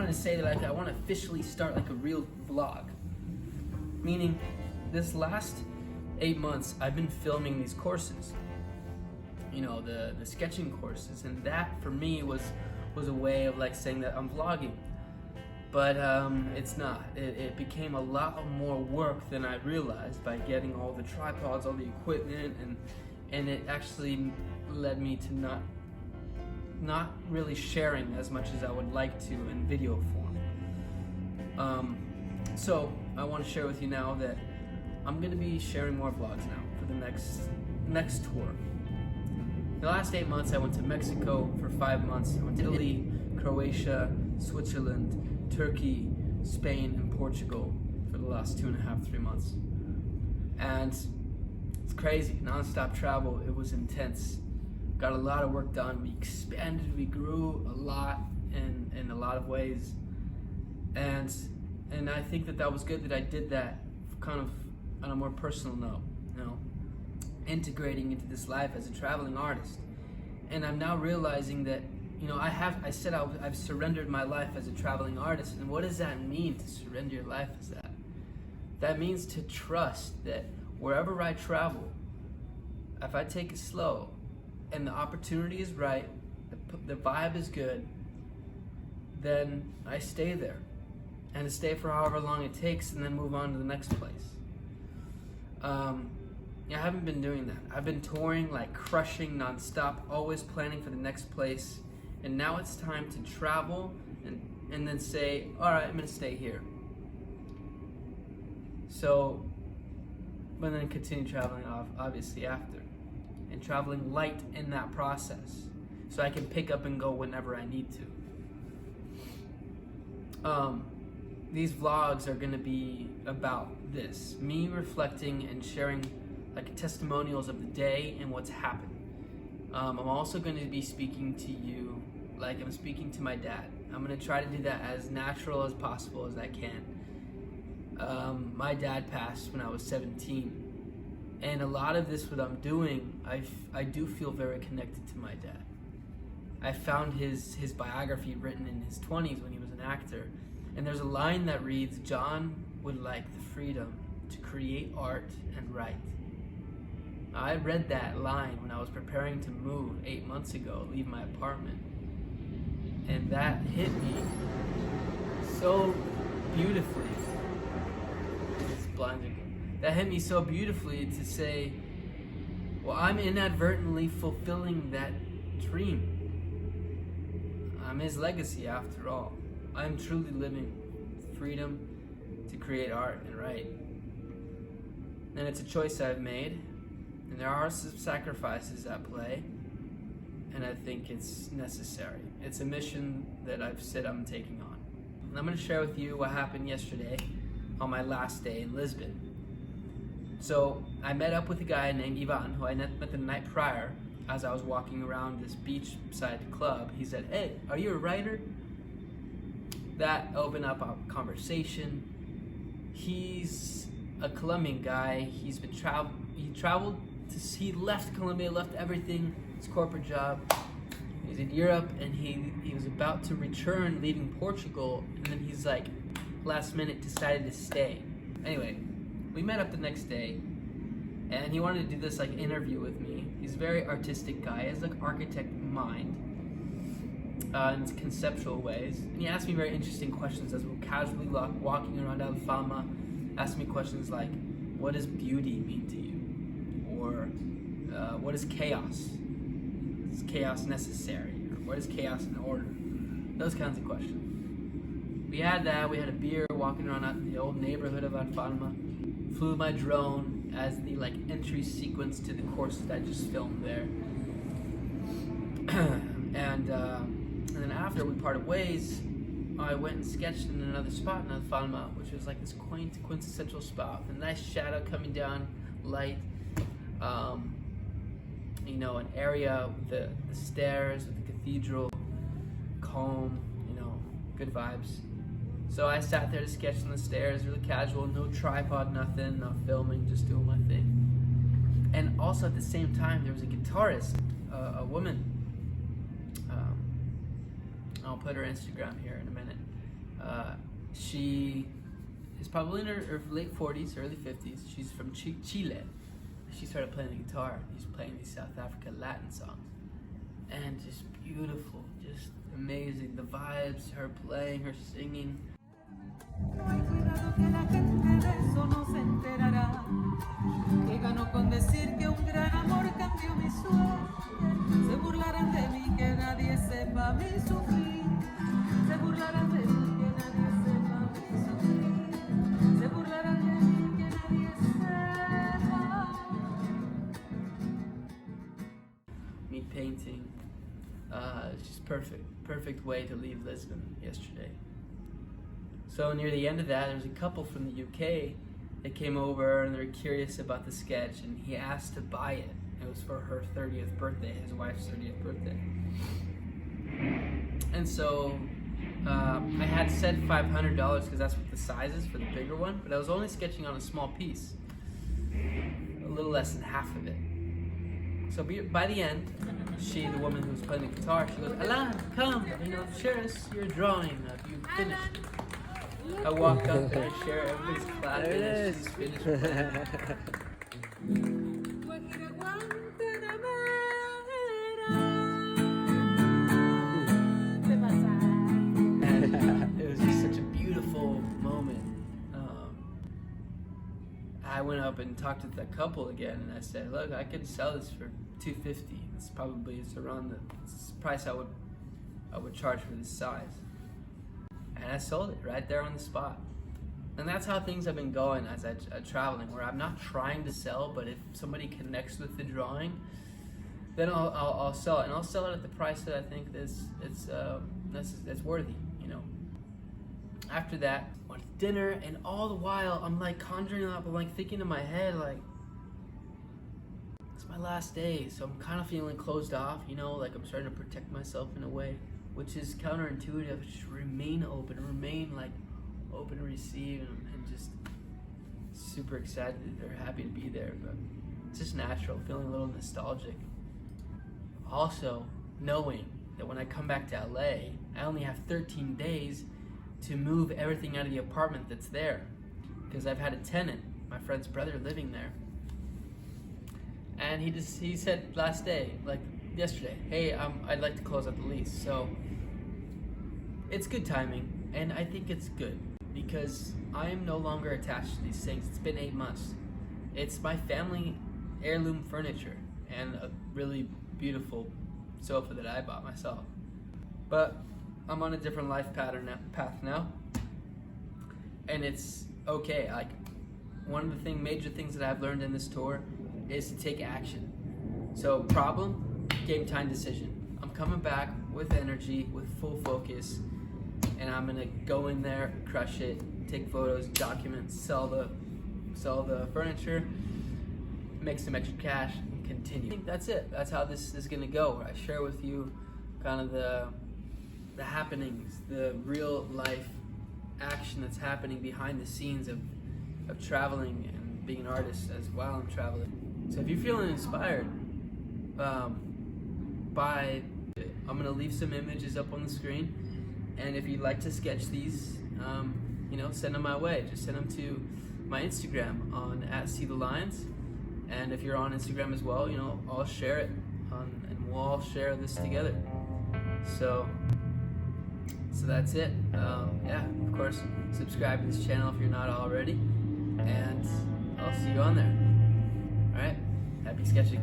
to say that I want to officially start like a real vlog. Meaning, this last 8 months, I've been filming these courses. You know, the sketching courses, and that for me was a way of like saying that I'm vlogging. But it's not. It became a lot more work than I realized by getting all the tripods, all the equipment, and it actually led me to not really sharing as much as I would like to in video form. So I want to share with you now that I'm going to be sharing more vlogs now for the next tour. The last 8 months I went to Mexico for 5 months. I went to Italy, Croatia, Switzerland, Turkey, Spain, and Portugal for the last 2.5, 3 months. And it's crazy, non-stop travel. It was intense. Got a lot of work done. We expanded, we grew a lot in a lot of ways. And I think that was good that I did that kind of on a more personal note, you know, integrating into this life as a traveling artist. And I'm now realizing that, you know, I've surrendered my life as a traveling artist. And what does that mean, to surrender your life as that? That means to trust that wherever I travel, if I take it slow and the opportunity is right, the vibe is good, then I stay there. And to stay for however long it takes and then move on to the next place. I haven't been doing that. I've been touring, like crushing nonstop, always planning for the next place. And now it's time to travel and then say, all right, I'm gonna stay here. So, but then continue traveling obviously after. And traveling light in that process. So I can pick up and go whenever I need to. These vlogs are gonna be about this. Me reflecting and sharing like testimonials of the day and what's happened. I'm also gonna be speaking to you like I'm speaking to my dad. I'm gonna try to do that as natural as possible as I can. My dad passed when I was 17. And a lot of this, what I'm doing, I do feel very connected to my dad. I found his biography written in his 20s when he was an actor. And there's a line that reads, John would like the freedom to create art and write. I read that line when I was preparing to move 8 months ago, leave my apartment. And that hit me so beautifully. That hit me so beautifully to say, well, I'm inadvertently fulfilling that dream. I'm his legacy after all. I'm truly living freedom to create art and write. And it's a choice I've made, and there are some sacrifices at play, and I think it's necessary. It's a mission that I've said I'm taking on. And I'm going to share with you what happened yesterday on my last day in Lisbon. So I met up with a guy named Ivan, who I met the night prior as I was walking around this beachside club. He said, hey, are you a writer? That opened up a conversation. He's a Colombian guy. He left Colombia, left everything, his corporate job. He's in Europe, and he was about to return, leaving Portugal, and then he's like, last minute decided to stay. Anyway, we met up the next day, and he wanted to do this like interview with me. He's a very artistic guy. He has like architect mind. In conceptual ways, and he asked me very interesting questions as we were casually walking around Alfama. Asked me questions like, what does beauty mean to you? Or what is chaos? Is chaos necessary? Or what is chaos in order? Those kinds of questions. We had that, we had a beer walking around the old neighborhood of Alfama. Flew my drone as the like entry sequence to the course that I just filmed there. And then after we parted ways, I went and sketched in another spot in Alfama, which was like this quaint, quintessential spot with a nice shadow coming down, light, you know, an area with the stairs, with the cathedral, calm, you know, good vibes. So I sat there to sketch on the stairs, really casual, no tripod, nothing, not filming, just doing my thing. And also at the same time, there was a guitarist, a woman. I'll put her Instagram here in a minute. She is probably in her late 40s, early 50s. She's from Chile. She started playing the guitar. She's playing these South Africa Latin songs. And just beautiful, just amazing. The vibes, her playing, her singing. No hay cuidado que la gente de eso no se enterará. Que ganó con decir que un gran amor cambió mi suerte. Se burlarán de mí que nadie sepa mi sufrir. Se burlarán de mí que nadie sepa mi sufrir. Se burlarán de mí que nadie sepa. Me painting. It's just perfect way to leave Lisbon yesterday. So near the end of that, there was a couple from the UK that came over and they were curious about the sketch, and he asked to buy it. It was for her 30th birthday, his wife's 30th birthday. And so I had said $500 because that's what the size is for the bigger one, but I was only sketching on a small piece, a little less than half of it. So by the end, she, the woman who was playing the guitar, she goes, "Alan, come, share us your drawing. You finished." I walk up there, share, everybody's clapping, and she's finished and it was just such a beautiful moment. I went up and talked with that couple again, and I said, "Look, I could sell this for $250. It's around the price I would charge for this size." And I sold it right there on the spot. And that's how things have been going as I'm traveling, where I'm not trying to sell, but if somebody connects with the drawing, then I'll sell it, and I'll sell it at the price that I think that's worthy. After that, went to dinner, and all the while I'm like conjuring up, I'm like thinking in my head, like, it's my last day, so I'm kind of feeling closed off, like I'm starting to protect myself in a way, which is counterintuitive. Just remain open to receive, and just super excited or happy to be there. But it's just natural, feeling a little nostalgic. Also, knowing that when I come back to LA, I only have 13 days to move everything out of the apartment that's there, because I've had a tenant, my friend's brother, living there. And he said last day, like yesterday, "Hey, I'd like to close out the lease." So it's good timing, and I think it's good because I am no longer attached to these things. It's been 8 months. It's my family heirloom furniture and a really beautiful sofa that I bought myself. But I'm on a different life path now, and it's okay. Like, one of the major things that I've learned in this tour is to take action. So problem, game time, decision. I'm coming back with energy, with full focus, and I'm gonna go in there, crush it, take photos, document, sell the furniture, make some extra cash, and continue. I think that's it. That's how this is gonna go. I share with you kind of the happenings, the real life action that's happening behind the scenes of traveling and being an artist as while I'm traveling. So if you're feeling inspired I'm gonna leave some images up on the screen, and if you'd like to sketch these, send them my way. Just send them to my Instagram on @SeeTheLines, and if you're on Instagram as well, I'll share it and we'll all share this together. So that's it. Of course, subscribe to this channel if you're not already, and I'll see you on there. All right, happy sketching.